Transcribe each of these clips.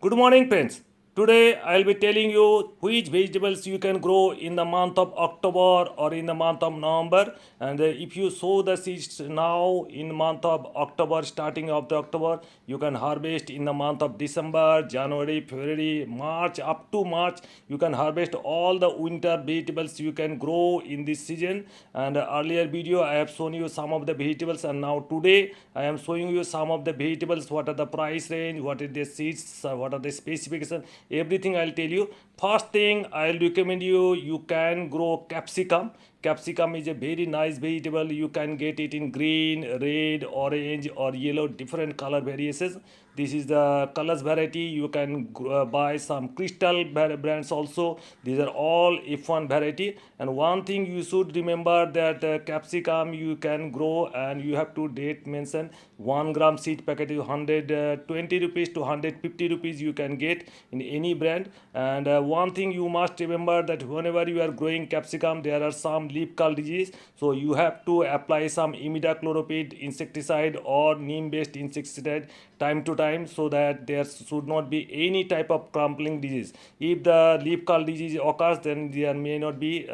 Good morning, friends. Today I'll be telling you which vegetables you can grow in the month of October or in the month of November. And if you sow the seeds now in the month of October, starting of the October, you can harvest in the month of December, January, February, March, up to March. You can harvest all the winter vegetables you can grow in this season. And earlier video I have shown you some of the vegetables, and now today I am showing you some of the vegetables. What are the price range? What is the seeds? What are the specification? Everything I'll tell you. First thing I'll recommend you can grow capsicum. Capsicum is a very nice vegetable. You can get it in green, red, orange, or yellow, different color variations. This is the colors variety. You can buy some crystal brands also. These are all F1 variety. And one thing you should remember that capsicum you can grow, and you have to date mention 1 gram seed packet is 120 rupees to 150 rupees you can get in any brand. And one thing you must remember that whenever you are growing capsicum, there are some leaf curl disease, so you have to apply some imidacloprid insecticide or neem based insecticide time to time, so that there should not be any type of crumbling disease. If the leaf curl disease occurs, then there may not be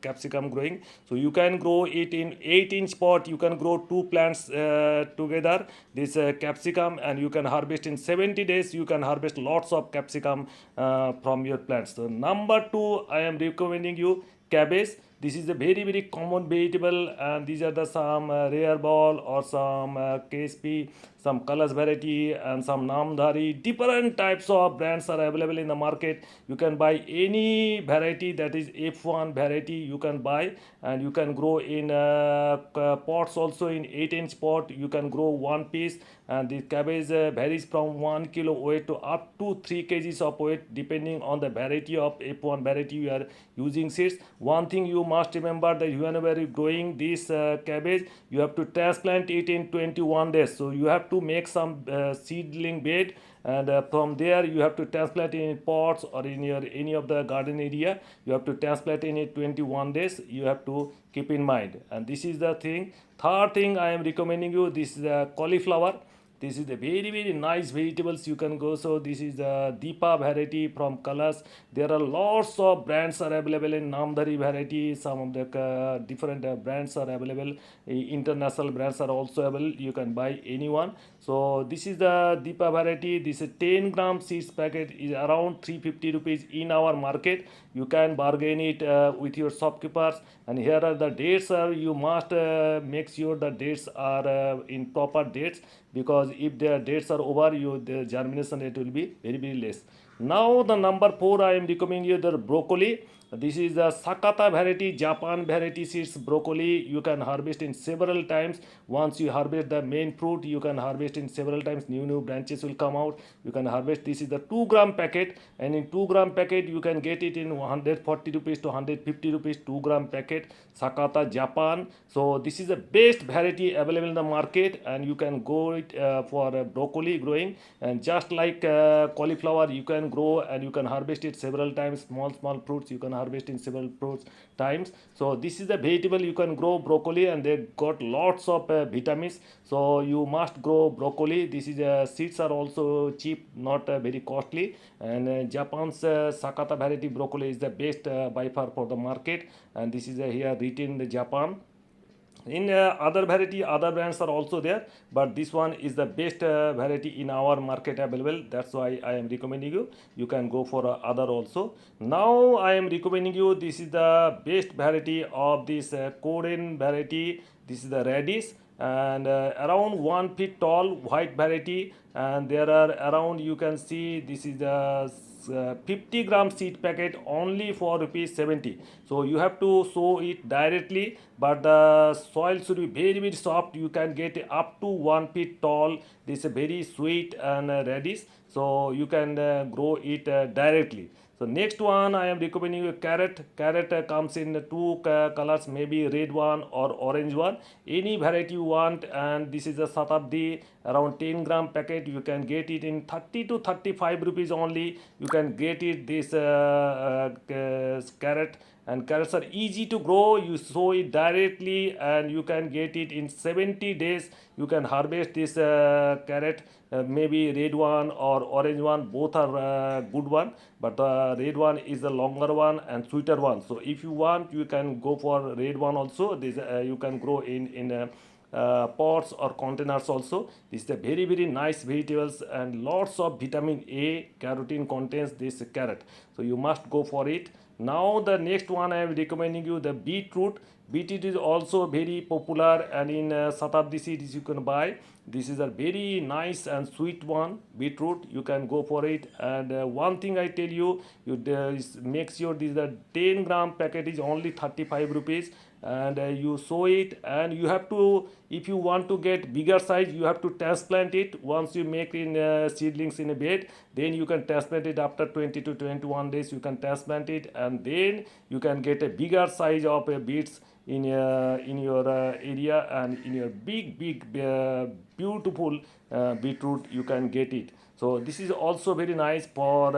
capsicum growing. So you can grow it in 8-inch pot. You can grow two plants together, this capsicum, and you can harvest in 70 days. You can harvest lots of capsicum from your plants. So number two, I am recommending you cabbage. This is a very common vegetable, and these are the some rare ball or some KSP, some colors variety, and some namdhari. Different types of brands are available in the market. You can buy any variety that is F1 variety. You can buy, and you can grow in pots also. In 8-inch pot you can grow one piece, and the cabbage varies from 1 kilo weight to up to 3 kgs of weight, depending on the variety of F1 variety you are using seeds. One thing you must remember, that whenever you growing this cabbage, you have to transplant it in 21 days. So you have to make some seedling bed, and from there you have to transplant in pots or in your any of the garden area. You have to transplant in it 21 days. You have to keep in mind. And this is the thing. Third thing I am recommending you, this is the cauliflower. This is the very nice vegetables you can go. So this is the Deepa variety from Colors. There are lots of brands are available in Namdari variety. Some of the different brands are available. International brands are also available. You can buy anyone. So this is the Deepa variety. This is 10-gram seeds packet is around 350 rupees in our market. You can bargain it with your shopkeepers. And here are the dates. You must make sure the dates are in proper dates, because if their dates are over, the germination rate will be very less. Now the number 4 I am recommending you the broccoli. This is the Sakata variety, Japan variety seeds broccoli. You can harvest in several times. Once you harvest the main fruit, you can harvest in several times. New branches will come out. You can harvest. This is the 2-gram packet, and in 2-gram packet you can get it in 140 rupees to 150 rupees. 2-gram packet, Sakata Japan. So this is the best variety available in the market, and you can go it for broccoli growing. And just like cauliflower, you can grow and you can harvest it several times. Small fruits you can harvest in several fruits times. So this is the vegetable you can grow broccoli, and they got lots of vitamins. So you must grow broccoli. This is seeds are also cheap, not very costly. And Japan's Sakata variety broccoli is the best by far for the market. And this is here written the Japan. In other variety, other brands are also there, but this one is the best variety in our market available. That's why I am recommending you. You can go for other also. Now I am recommending you, this is the best variety of this Korean variety. This is the radish, and around 1 feet tall white variety. And there are around, you can see, this is the 50-gram seed packet only for rupees 70. So you have to sow it directly, but the soil should be very soft. You can get up to 1 feet tall. This is very sweet and radish, so you can grow it directly. So next one I am recommending you carrot. Carrot comes in two colors, maybe red one or orange one. Any variety you want. And this is a Satabdi, around 10-gram packet market. You can get it in 30 to 35 rupees only. You can get it this carrot, and carrots are easy to grow. You sow it directly and you can get it in 70 days. You can harvest this carrot, maybe red one or orange one, both are good one, but the red one is the longer one and sweeter one. So if you want, you can go for red one also. This you can grow in pots or containers also. This is a very nice vegetables and lots of vitamin A carotene contains this carrot, so you must go for it. Now the next one I am recommending you the beetroot. Beetroot is also very popular, and in Satabdi seeds you can buy. This is a very nice and sweet one, beetroot. You can go for it. And one thing I tell you, make sure this the 10-gram packet is only 35 rupees, and you sow it, and you have to, if you want to get bigger size, you have to transplant it. Once you make in seedlings in a bed, then you can transplant it after 20 to 21 days. You can transplant it, and then you can get a bigger size of beets in your area, and in your big beautiful beetroot you can get it. So this is also very nice for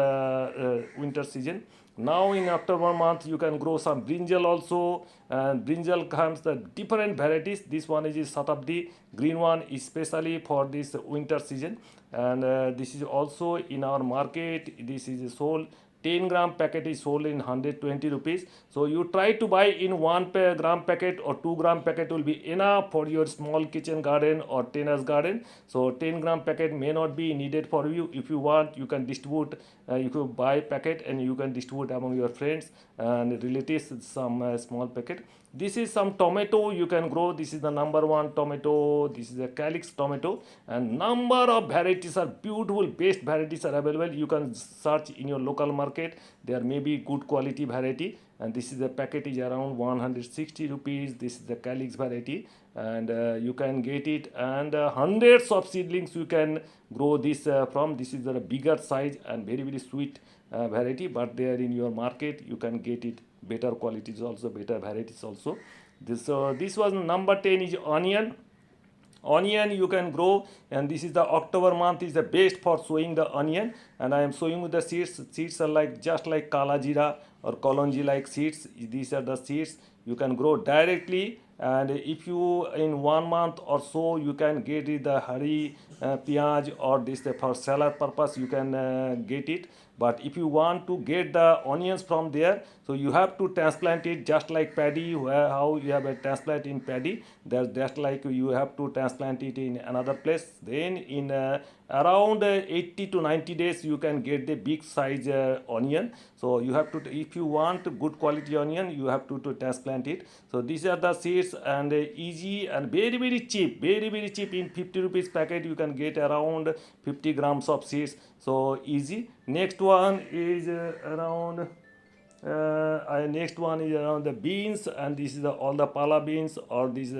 winter season. Now in October month you can grow some brinjal also, and brinjal comes the different varieties. This one is Satabdi green one, especially for this winter season. And this is also in our market. This is sold 10-gram packet is sold in 120 rupees. So you try to buy in 1 gram packet or 2-gram packet will be enough for your small kitchen garden or tennis garden. So 10-gram packet may not be needed for you. If you want, you can distribute, you can buy packet and you can distribute among your friends and relatives some small packet. This is some tomato you can grow. This is the number one tomato. This is a calyx tomato, and number of varieties are beautiful. Best varieties are available. You can search in your local market. There may be good quality variety, and this is the packet is around 160 rupees. This is the calyx variety, and you can get it, and hundreds of seedlings you can grow this from. This is the bigger size and very sweet variety, but there in your market you can get it better qualities also, better varieties also. This was number 10 is onion. Onion you can grow, and this is the October month is the best for sowing the onion, and I am sowing with the seeds are like just like kala jeera or kalonji like seeds. These are the seeds you can grow directly, and if you in 1 month or so you can get it the hari piyaj, or this for salad purpose you can get it. But if you want to get the onions from there, so you have to transplant it just like paddy, where how you have a transplant in paddy. There's just like you have to transplant it in another place. Then in around 80 to 90 days you can get the big size onion. So you have to, if you want good quality onion, you have to transplant it. So these are the seeds, and easy and very cheap, very cheap. In 50 rupees packet you can get around 50 grams of seeds. So easy. Next one is around next one is around the beans, and this is all the pala beans or this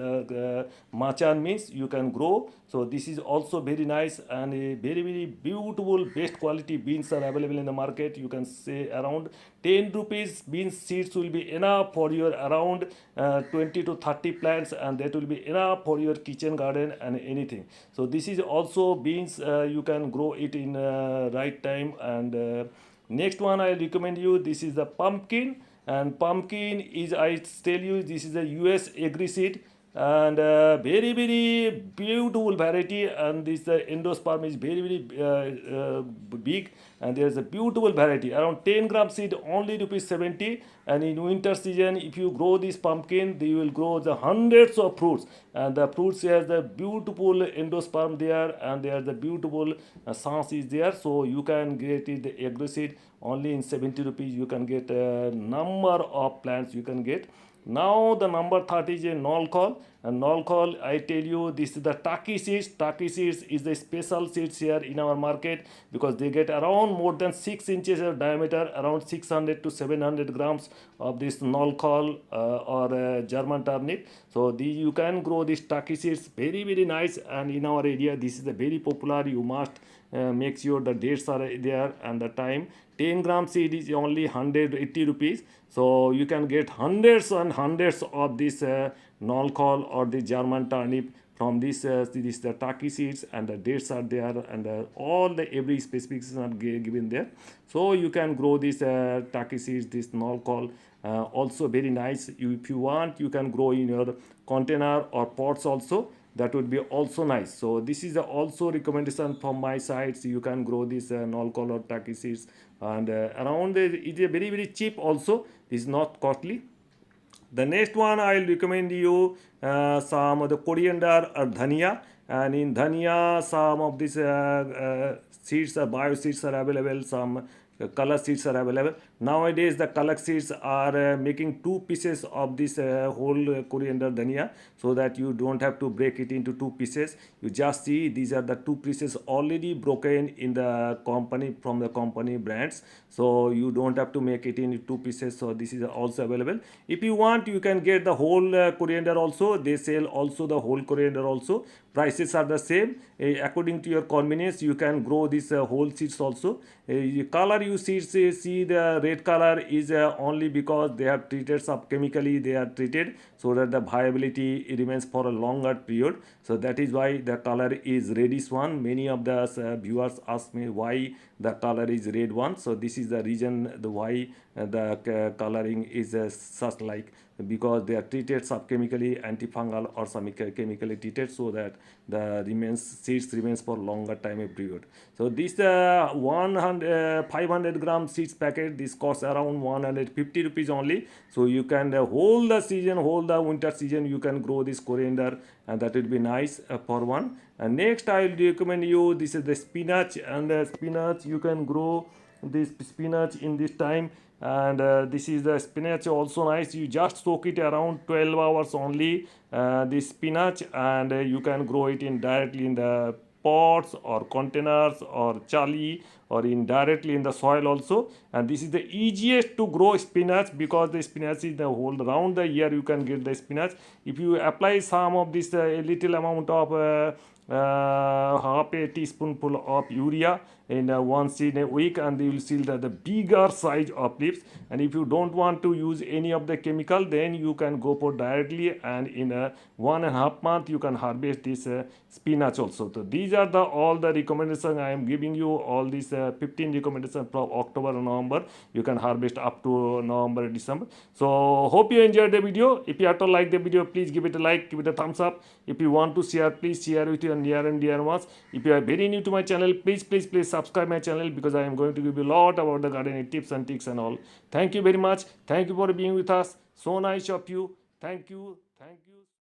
machan beans you can grow. So this is also very nice, and very beautiful best quality beans are available in the market. You can say around 10 rupees beans seeds will be enough for your around 20 to 30 plants, and that will be enough for your kitchen garden and anything. So this is also beans, you can grow it in right time. And next one I recommend you, this is the pumpkin. And pumpkin is, I tell you, this is a US agri seed, and very beautiful variety, and this endosperm is very big, and there is a beautiful variety around 10-gram seed only rupees 70. And in winter season if you grow this pumpkin, they will grow the hundreds of fruits, and the fruits has the beautiful endosperm there, and there the beautiful sans is there. So you can get it the agri seed only in 70 rupees. You can get a number of plants you can get. Now the number 30 is a nolkol, and nolkol I tell you, this is the taki seeds. Taki seeds is the special seeds here in our market, because they get around more than 6 inches of diameter, around 600 to 700 grams of this nolkol or German turnip. So you can grow these taki seeds, very nice, and in our area this is a very popular. You must make sure the dates are there and the time. 10-gram seed is only 180 rupees. So you can get hundreds and hundreds of this nolkol or the German turnip from this the Taki seeds, and the dates are there, and all the every specifications are given there. So you can grow this Taki seeds, this Nolkol. Also very nice. If you want, you can grow in your container or pots also. That would be also nice. So this is also recommendation from my side. So you can grow this Nolkol or Taki seeds, and around it is a very cheap also. It's not costly. The next one I'll recommend you some of the coriander or dhania. And in dhania, some of these seeds, bio seeds are available. Some color seeds are available. Nowadays, the color seeds are making two pieces of this whole coriander dhania, so that you don't have to break it into two pieces. You just see these are the two pieces already broken in the company, from the company brands. So you don't have to make it in two pieces. So this is also available. If you want, you can get the whole coriander also. They sell also the whole coriander also. Prices are the same. According to your convenience, you can grow this whole seeds also. Color you seeds, see the red color is only because they have treated chemically, they are treated, so that the viability remains for a longer period. So that is why the color is reddish one. Many of the viewers ask me why the color is red one. So this is the reason the why the coloring is such like, because they are treated subchemically, antifungal or some chemically treated, so that the seeds remains for longer time period. So this 500 gram seeds packet, this costs around 150 rupees only. So you can whole the season, whole the winter season, you can grow this coriander, and that will be nice for one. And next I will recommend you, this is the spinach. And spinach, you can grow this spinach in this time. And this is the spinach also nice. You just soak it around 12 hours only, this spinach, and you can grow it in directly in the pots or containers or chali, or in directly in the soil also. And this is the easiest to grow spinach, because the spinach is the whole round the year you can get the spinach. If you apply some of this a little amount of half a teaspoonful of urea in once in a week, and you will see the bigger size of leaves. And if you don't want to use any of the chemical, then you can go for directly, and in a 1.5 month you can harvest this spinach also. So these are the all the recommendations I am giving you. All these 15 recommendations from October and November, you can harvest up to November, December. So hope you enjoyed the video. If you have to like the video, please give it a like, give it a thumbs up. If you want to share, please share with your near and dear ones. If you are very new to my channel, please subscribe my channel, because I am going to give you a lot about the gardening tips and tricks and all. Thank you very much. Thank you for being with us. So nice of you. Thank you. Thank you.